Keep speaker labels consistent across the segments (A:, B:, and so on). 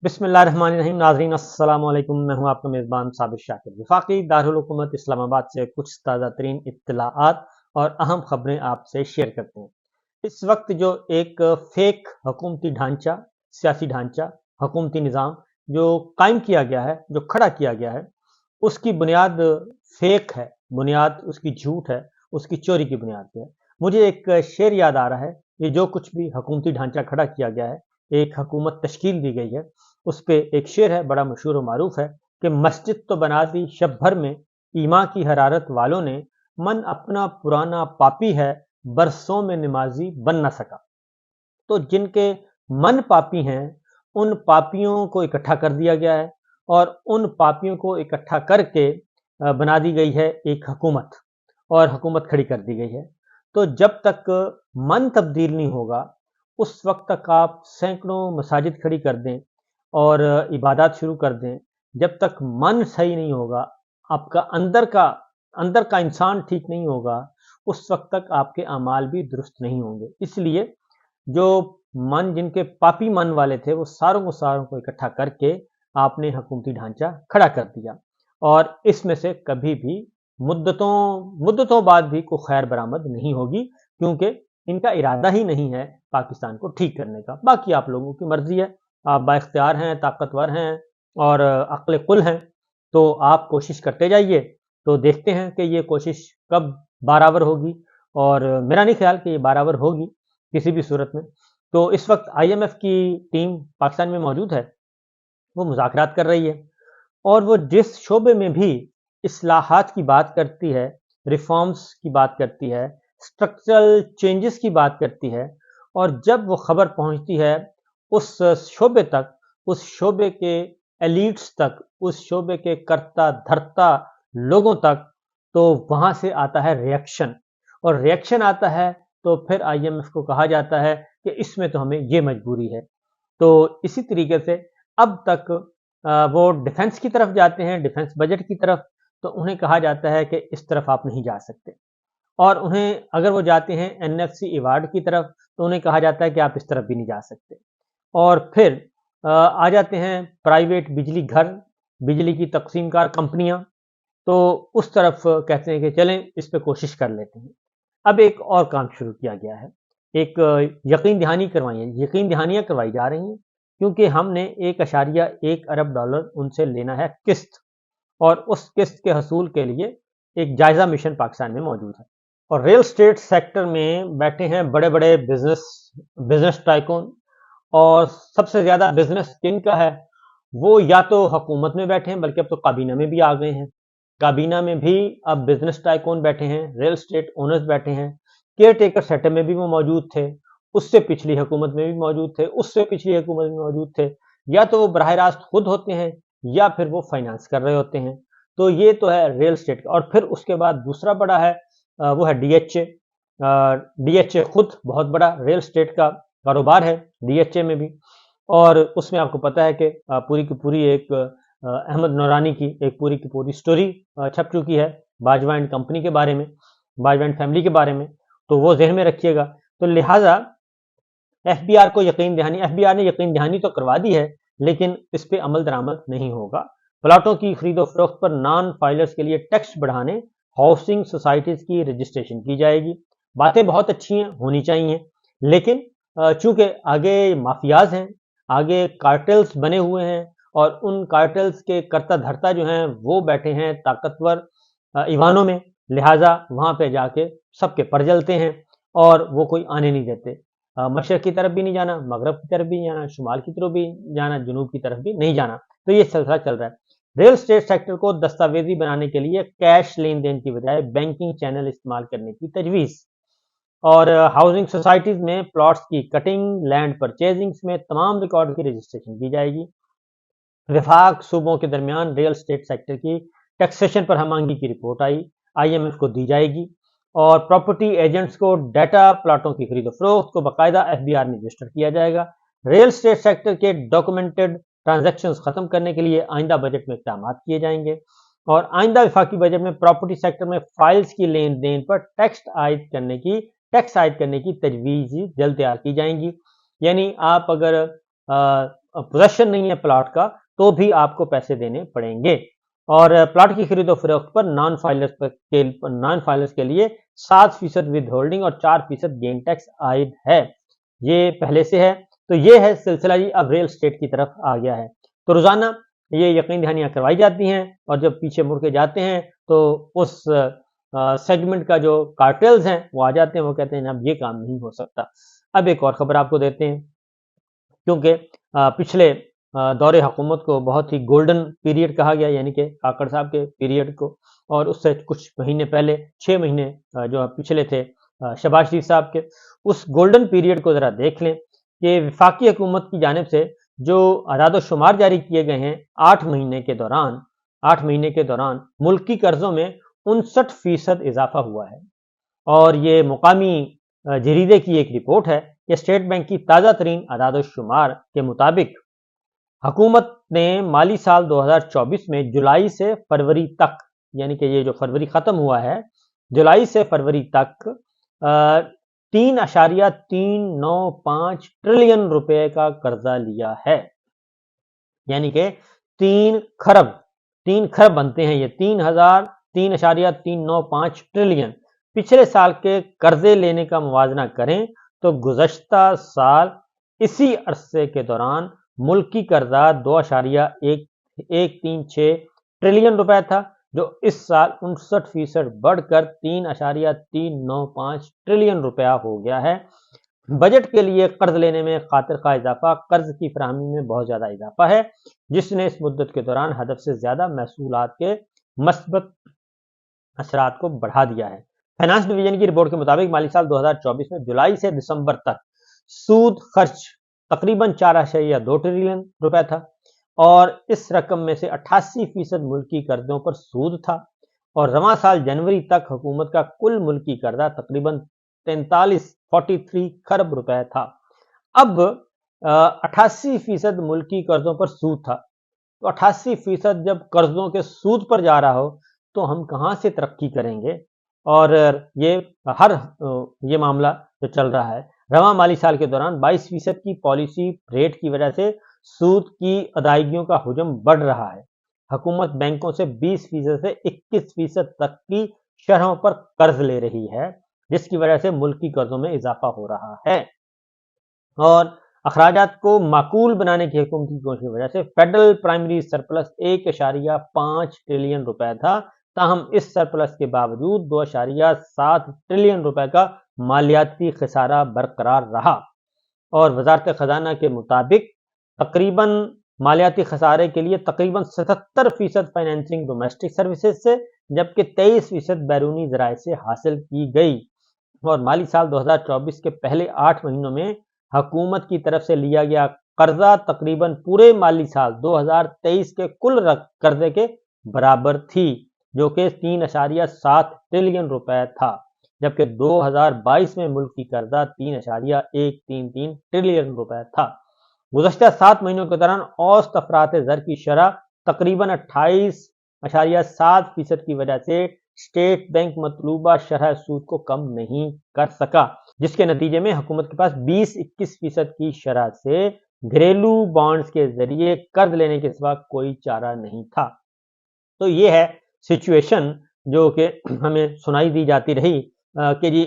A: बिस्मिल्लाहिर्रहमानिर्रहीम। नाज़रीन अस्सलाम वालेकुम। मैं हूं आपका मेज़बान साबिर शाकिर। वफाकी दारुल हुकूमत इस्लामाबाद से कुछ ताज़ा तरीन इत्तलाआत और अहम खबरें आपसे शेयर करते हैं। इस वक्त जो एक फेक हुकूमती ढांचा, सियासी ढांचा, हुकूमती निज़ाम जो कायम किया गया है, जो खड़ा किया गया है, उसकी बुनियाद फेक है, बुनियाद उसकी झूठ है, उसकी चोरी की बुनियाद पे है। मुझे एक शेर याद आ रहा है, ये जो कुछ भी हुकूमती ढांचा खड़ा किया गया है, एक हुकूमत तश्कील दी गई है, उस पे एक शेर है, बड़ा मशहूर और मारूफ है कि मस्जिद तो बना दी शब भर में, ईमा की हरारत वालों ने, मन अपना पुराना पापी है, बरसों में नमाजी बन ना सका। तो जिनके मन पापी हैं, उन पापियों को इकट्ठा कर दिया गया है और उन पापियों को इकट्ठा करके बना दी गई है एक हुकूमत, और हुकूमत खड़ी कर दी गई है। तो जब तक मन तब्दील नहीं होगा, उस वक्त तक आप सैकड़ों मसाजिद खड़ी कर दें और इबादत शुरू कर दें, जब तक मन सही नहीं होगा, आपका अंदर का इंसान ठीक नहीं होगा, उस वक्त तक आपके अमाल भी दुरुस्त नहीं होंगे। इसलिए जो मन, जिनके पापी मन वाले थे, वो सारों को इकट्ठा करके आपने हुकूमती ढांचा खड़ा कर दिया, और इसमें से कभी भी मुद्दतों मुद्दतों बाद भी कोई खैर बरामद नहीं होगी, क्योंकि इनका इरादा ही नहीं है पाकिस्तान को ठीक करने का। बाकी आप लोगों की मर्जी है, आप बाइख्तियार हैं, ताकतवर हैं और अक्ल कुल हैं, तो आप कोशिश करते जाइए। तो देखते हैं कि ये कोशिश कब बारावर होगी, और मेरा नहीं ख्याल कि ये बारावर होगी किसी भी सूरत में। तो इस वक्त IMF की टीम पाकिस्तान में मौजूद है, वो मुज़ाकरात कर रही है, और वो जिस शोबे में भी इस्लाहात की बात करती है, रिफॉर्म्स की बात करती है, स्ट्रक्चरल चेंजेस की बात करती है, और जब वो खबर पहुंचती है उस शोबे तक, उस शोबे के एलिट्स तक, उस शोबे के करता धरता लोगों तक, तो वहां से आता है रिएक्शन, और रिएक्शन आता है तो फिर IMF को कहा जाता है कि इसमें तो हमें ये मजबूरी है। तो इसी तरीके से अब तक वो डिफेंस की तरफ जाते हैं, डिफेंस बजट की तरफ, तो उन्हें कहा जाता है कि इस तरफ आप नहीं जा सकते, और उन्हें अगर वो जाते हैं NFC अवार्ड की तरफ, तो उन्हें कहा जाता है कि आप इस तरफ भी नहीं जा सकते। और फिर आ जाते हैं प्राइवेट बिजली घर, बिजली की तकसीमकार कंपनियां, तो उस तरफ कहते हैं कि चलें इस पे कोशिश कर लेते हैं। अब एक और काम शुरू किया गया है, एक यकीन दहानियां करवाई जा रही हैं, क्योंकि हमने $1.1 अरब उनसे लेना है किस्त, और उस किस्त के हसूल के लिए एक जायजा मिशन पाकिस्तान में मौजूद है। और रियल स्टेट सेक्टर में बैठे हैं बड़े बड़े बिजनेस टाइकून, और सबसे ज्यादा बिजनेस किनका है, वो या तो हुकूमत में बैठे हैं, बल्कि अब तो काबीना में भी आ गए हैं। काबीना में भी अब बिजनेस टाइकून बैठे हैं, रियल स्टेट ओनर्स बैठे हैं, केयर टेकर सेटअप में भी वो मौजूद थे, उससे पिछली हुकूमत में भी मौजूद थे, उससे पिछली हुकूमत में मौजूद थे, या तो वो बराह रास्त खुद होते हैं, या फिर वो फाइनेंस कर रहे होते हैं। तो ये तो है रियल स्टेट का। और फिर उसके बाद दूसरा बड़ा है, वो है DHA। DHA खुद बहुत बड़ा रियल स्टेट का कारोबार है, DHA में भी। और उसमें आपको पता है कि पूरी की पूरी एक अहमद नौरानी की एक पूरी की पूरी स्टोरी छप चुकी है बाजवा एंड कंपनी के बारे में, बाजवा एंड फैमिली के बारे में, तो वो जहन में रखिएगा। तो लिहाजा FBI ने यकीन दहानी तो करवा दी है, लेकिन इस पे अमल दरामद नहीं होगा। प्लाटों की खरीदो फरोख्त पर नॉन फाइलर्स के लिए टैक्स बढ़ाने, हाउसिंग सोसाइटीज की रजिस्ट्रेशन की जाएगी। बातें बहुत अच्छी हैं, होनी चाहिए, लेकिन चूंकि आगे माफियाज हैं, आगे कार्टेल्स बने हुए हैं, और उन कार्टेल्स के करता धरता जो हैं वो बैठे हैं ताकतवर ईवानों में, लिहाजा वहां पे जाके सबके पर जलते हैं, और वो कोई आने नहीं देते। मशरक की तरफ भी नहीं जाना, मगरब की तरफ भी नहीं जाना, शुमाल की तरफ भी जाना, जुनूब की तरफ भी नहीं जाना। तो ये सिलसिला चल रहा है। रियल स्टेट सेक्टर को दस्तावेजी बनाने के लिए कैश लेन देन की बजाय बैंकिंग चैनल इस्तेमाल करने की तजवीज़, और हाउसिंग सोसाइटीज में प्लॉट्स की कटिंग, लैंड परचेजिंग में तमाम रिकॉर्ड की रजिस्ट्रेशन की जाएगी। विफाक सूबों के दरमियान रियल स्टेट सेक्टर की टैक्सेशन पर हमआंगी की रिपोर्ट IMF को दी जाएगी, और प्रॉपर्टी एजेंट्स को डाटा प्लाटों की खरीदो फरोख्त को बाकायदा FBI में रजिस्टर किया जाएगा। रियल स्टेट सेक्टर के डॉक्यूमेंटेड ट्रांजैक्शंस खत्म करने के लिए आइंदा बजट में इक़दाम किए जाएंगे, और आइंदा वफाकी बजट में प्रॉपर्टी सेक्टर में फाइल्स की लेन देन पर टैक्स आयद करने की तजवीज़ जल्द तैयार की जाएंगी। यानी आप अगर पोजेशन नहीं है प्लॉट का तो भी आपको पैसे देने पड़ेंगे। और प्लॉट की खरीदो फरोख्त पर नॉन फाइलर्स के लिए 7% विद होल्डिंग और 4% गेन टैक्स आयद है। ये पहले से है। तो ये है सिलसिला जी, अब रियल स्टेट की तरफ आ गया है। तो रोजाना ये यकीन दहानियां करवाई जाती हैं और जब पीछे मुड़ के जाते हैं तो उस सेगमेंट का जो कार्टेल्स हैं वो आ जाते हैं, वो कहते हैं अब ये काम नहीं हो सकता। अब एक और खबर आपको देते हैं, क्योंकि पिछले दौरे हुकूमत को बहुत ही गोल्डन पीरियड कहा गया, यानी कि काकड़ साहब के पीरियड को, और उससे कुछ महीने पहले 6 महीने जो पिछले थे शहबाज शरीफ साहब के, उस गोल्डन पीरियड को जरा देख लें कि वफाकी हुकूमत की जानिब से जो अदाद शुमार जारी किए गए हैं 8 महीने के दौरान मुल्की कर्जों में 59% इजाफा हुआ है। और ये मुकामी जरीदे की एक रिपोर्ट है कि स्टेट बैंक की ताज़ा तरीन अदाद शुमार के मुताबिक हुकूमत ने माली साल 2024 में जुलाई से फरवरी तक, यानी कि ये जो फरवरी खत्म हुआ है, जुलाई से फरवरी तक 3.395 ट्रिलियन रुपए का कर्जा लिया है। यानी कि 3 खरब बनते हैं ये 3.395 ट्रिलियन। पिछले साल के कर्जे लेने का मुवाजना करें तो गुज़श्ता साल इसी अरसे के दौरान मुल्की कर्जा 2.136 ट्रिलियन रुपए था, जो इस साल 59% बढ़कर 3.395 ट्रिलियन रुपया हो गया है। बजट के लिए कर्ज लेने में खातिर खा इजाफा, कर्ज की फराहमी में बहुत ज्यादा इजाफा है, जिसने इस मुद्दत के दौरान हदफ से ज्यादा महसूलात के मस्बत असरात को बढ़ा दिया है। फाइनेंस डिवीजन की रिपोर्ट के मुताबिक माली साल 2024 में जुलाई से दिसंबर तक सूद खर्च तकरीबन 4.2 ट्रिलियन रुपए था, और इस रकम में से 88% मुल्की कर्जों पर सूद था। और रवां साल जनवरी तक हुकूमत का कुल मुल्की कर्जा तकरीबन 43 खरब रुपए था। अब 88% मुल्की कर्जों पर सूद था, तो 88% जब कर्जों के सूद पर जा रहा हो तो हम कहां से तरक्की करेंगे। और ये मामला जो चल रहा है, रवां माली साल के दौरान 22% की पॉलिसी रेट की वजह से सूद की अदायगियों का हुजम बढ़ रहा है। हुकूमत बैंकों से 20% से 21% तक की शरहों पर कर्ज ले रही है, जिसकी वजह से मुल्की कर्जों में इजाफा हो रहा है। और अखराजात को माकूल बनाने की हुकूमत की कोशिश की वजह से फेडरल प्राइमरी सरप्लस 1.5 ट्रिलियन रुपए था, ताहम इस सरप्लस के बावजूद 2.7 ट्रिलियन रुपए का मालियाती खसारा बरकरार रहा। और वजारत खजाना के मुताबिक तकरीबन मालियाती खसारे के लिए तकरीबन 77% फाइनेंसिंग डोमेस्टिक सर्विसेज से, जबकि 23% बैरूनी जराए से हासिल की गई। और माली साल 2024 के पहले 8 महीनों में हुकूमत की तरफ से लिया गया कर्जा तकरीबन पूरे माली साल 2023 के कुल कर्जे के बराबर थी, जो कि 3.7 ट्रिलियन रुपए था, जबकि 2022 में मुल्की कर्जा 3.133 ट्रिलियन रुपए था। गुज़श्ता 7 महीनों के दौरान औसत अफरात ज़र की शरह तकरीबन 28.7% की वजह से स्टेट बैंक मतलूबा शरह सूद को कम नहीं कर सका, जिसके नतीजे में हुकूमत के पास 20-21% की शरह से घरेलू बॉन्ड्स के जरिए कर्ज लेने के सिवा कोई चारा नहीं था। तो ये है सिचुएशन जो कि हमें सुनाई दी जाती रही कि जी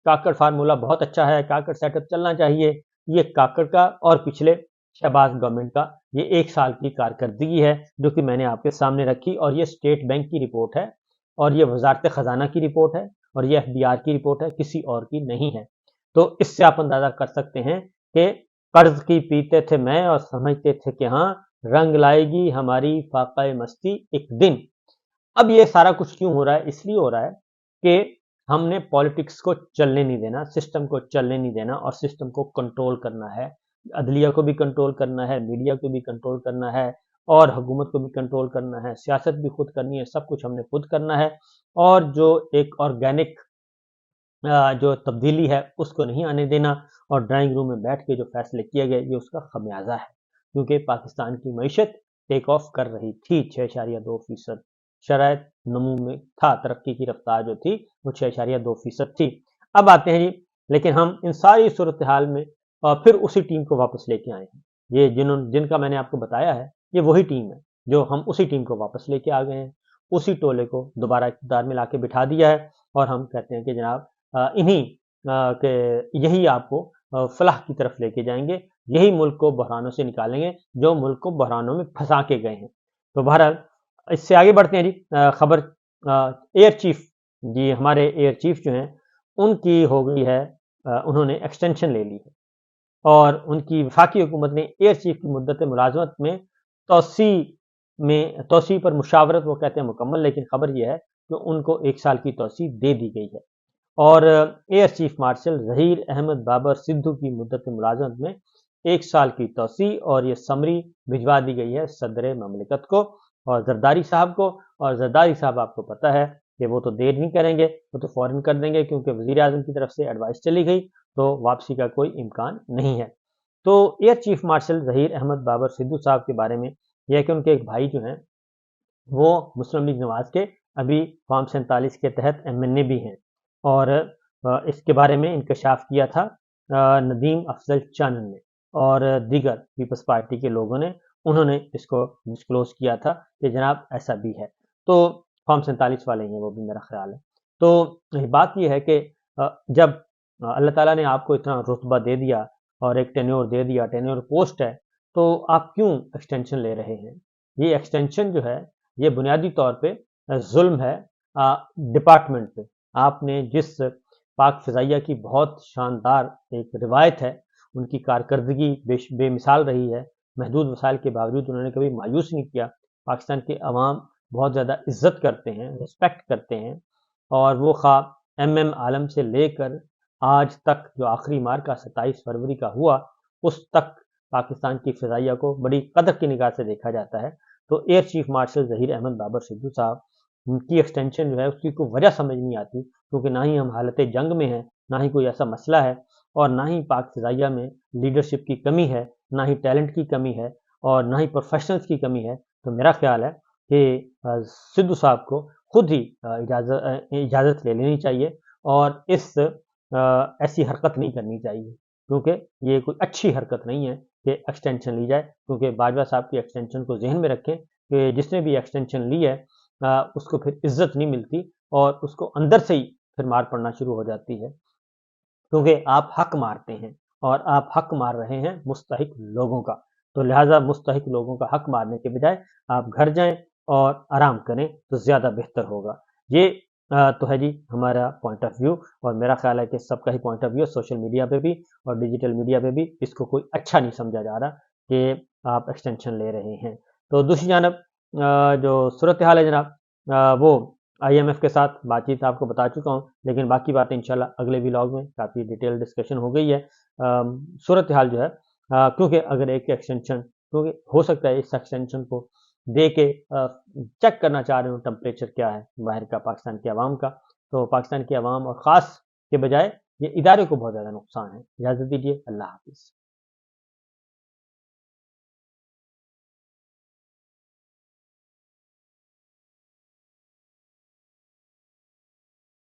A: काकड़ फार्मूला बहुत अच्छा है, काकड़ सेटअप चलना चाहिए। ये काकड़ का और पिछले शहबाज गवर्नमेंट का ये 1 साल की कारकर्दगी है, जो कि मैंने आपके सामने रखी। और ये स्टेट बैंक की रिपोर्ट है, और ये वजारत खजाना की रिपोर्ट है, और ये FBR की रिपोर्ट है, किसी और की नहीं है। तो इससे आप अंदाजा कर सकते हैं कि कर्ज की पीते थे मैं और समझते थे कि हाँ रंग लाएगी हमारी फाका मस्ती एक दिन। अब ये सारा कुछ क्यों हो रहा है? इसलिए हो रहा है कि हमने पॉलिटिक्स को चलने नहीं देना, सिस्टम को चलने नहीं देना, और सिस्टम को कंट्रोल करना है। अदलिया को भी कंट्रोल करना है, मीडिया को भी कंट्रोल करना है, और हुकूमत को भी कंट्रोल करना है, सियासत भी खुद करनी है, सब कुछ हमने खुद करना है। और जो एक ऑर्गेनिक जो तब्दीली है उसको नहीं आने देना, और ड्राइंग रूम में बैठ के जो फैसले किए गए ये उसका खमियाजा है, क्योंकि पाकिस्तान की मईशत टेक ऑफ कर रही थी। 6.2% शरायत नमू में था, तरक्की की रफ्तार जो थी वो 6.2% थी। अब आते हैं जी, लेकिन हम इन सारी सूरत हाल में फिर उसी टीम को वापस लेके आए हैं। یہ جن کا میں نے آپ کو بتایا ہے، یہ وہی ٹیم ہے جو ہم اسی ٹیم کو واپس لے کے آ گئے ہیں، اسی ٹولے کو دوبارہ اقتدار میں لا کے بٹھا دیا ہے، اور ہم کہتے ہیں کہ جناب انہی کہ یہی آپ کو فلاح کی طرف لے کے جائیں گے، یہی ملک کو بحرانوں سے نکالیں گے جو ملک کو بحرانوں میں پھنسا کے گئے ہیں۔ تو بہرحال اس سے آگے بڑھتے ہیں جی، خبر ایئر چیف، جی ہمارے ایئر چیف جو ہیں ان کی ہو گئی ہے، انہوں نے ایکسٹینشن لے لی ہے، اور ان کی وفاقی حکومت نے ایئر چیف کی مدت ملازمت میں توسیع پر مشاورت وہ کہتے ہیں مکمل، لیکن خبر یہ ہے کہ ان کو 1 سال کی توسیع دے دی گئی ہے، اور air chief marshal Zaheer Ahmed Babar Sidhu کی مدت ملازمت میں 1 سال کی توسیع، اور یہ سمری بھجوا دی گئی ہے صدر مملکت کو اور زرداری صاحب کو، اور زرداری صاحب آپ کو پتہ ہے کہ وہ تو دیر نہیں کریں گے، وہ تو فوراً کر دیں گے، کیونکہ وزیر اعظم کی طرف سے ایڈوائس چلی گئی تو واپسی کا کوئی امکان نہیں ہے۔ تو air chief marshal Zaheer Ahmed Babar Sidhu صاحب کے بارے میں یہ ہے کہ ان کے ایک بھائی جو ہیں وہ مسلم لیگ نواز کے ابھی فارم 47 کے تحت MNA بھی ہیں، اور اس کے بارے میں انکشاف کیا تھا ندیم افضل چانن نے اور دیگر پیپلز پارٹی کے لوگوں نے، انہوں نے اس کو ڈسکلوز کیا تھا کہ جناب ایسا بھی ہے، تو فارم 47 والے ہیں وہ بھی میرا خیال ہے۔ تو بات یہ ہے کہ جب اللہ تعالیٰ نے آپ کو اتنا رتبہ دے دیا اور ایک ٹینیور دے دیا، ٹینیور پوسٹ ہے، تو آپ کیوں ایکسٹینشن لے رہے ہیں؟ یہ ایکسٹینشن جو ہے یہ بنیادی طور پہ ظلم ہے ڈپارٹمنٹ پہ۔ آپ نے جس پاک فضائیہ کی بہت شاندار ایک روایت ہے، ان کی کارکردگی بے مثال رہی ہے، محدود وسائل کے باوجود انہوں نے کبھی مایوس نہیں کیا، پاکستان کے عوام بہت زیادہ عزت کرتے ہیں، رسپیکٹ کرتے ہیں، اور وہ خواہ عالم سے لے کر آج تک جو آخری مارکہ 27 فروری کا ہوا، اس تک پاکستان کی فضائیہ کو بڑی قدر کی نگاہ سے دیکھا جاتا ہے۔ تو air chief marshal Zaheer Ahmed Babar Sidhu صاحب، ان کی ایکسٹینشن جو ہے اس کی کوئی وجہ سمجھ نہیں آتی، کیونکہ نہ ہی ہم حالت جنگ میں ہیں، نہ ہی کوئی ایسا مسئلہ ہے، اور نہ ہی پاک فضائیہ میں لیڈرشپ کی کمی ہے، نہ ہی ٹیلنٹ کی کمی ہے، اور نہ ہی پروفیشنلز کی کمی ہے۔ تو میرا خیال ہے کہ سدھو صاحب کو خود ہی اجازت لے لینی چاہیے، اور ایسی حرکت نہیں کرنی چاہیے، کیونکہ یہ کوئی اچھی حرکت نہیں ہے کہ ایکسٹینشن لی جائے، کیونکہ باجوہ صاحب کی ایکسٹینشن کو ذہن میں رکھیں کہ جس نے بھی ایکسٹینشن لی ہے اس کو پھر عزت نہیں ملتی، اور اس کو اندر سے ہی پھر مار پڑنا شروع ہو جاتی ہے، کیونکہ آپ حق مارتے ہیں، اور آپ حق مار رہے ہیں مستحق لوگوں کا، تو لہٰذا مستحق لوگوں کا حق مارنے کے بجائے آپ گھر جائیں اور آرام کریں تو زیادہ بہتر ہوگا۔ یہ تو ہے جی ہمارا پوائنٹ آف ویو، اور میرا خیال ہے کہ سب کا ہی point of view, social media پہ بھی اور ڈیجیٹل میڈیا پہ بھی اس کو کوئی اچھا نہیں سمجھا جا رہا کہ آپ ایکسٹینشن لے رہے ہیں۔ تو دوسری جانب جو صورتحال ہے جناب، وہ IMF کے ساتھ بات چیت آپ کو بتا چکا ہوں، لیکن باقی باتیں انشاءاللہ اگلے ولاگ میں کافی ڈیٹیل ڈسکشن ہو گئی ہے۔ صورتحال جو ہے کیونکہ اگر ایک ایکسٹینشن، کیونکہ ہو سکتا ہے اس ایکسٹینشن کو دے کے چیک کرنا چاہ رہے ہوں ٹمپریچر کیا ہے باہر کا پاکستان کے عوام کا، تو پاکستان کے عوام اور خاص کے بجائے یہ ادارے کو بہت زیادہ نقصان ہے۔ اجازت دیجیے، اللہ حافظ۔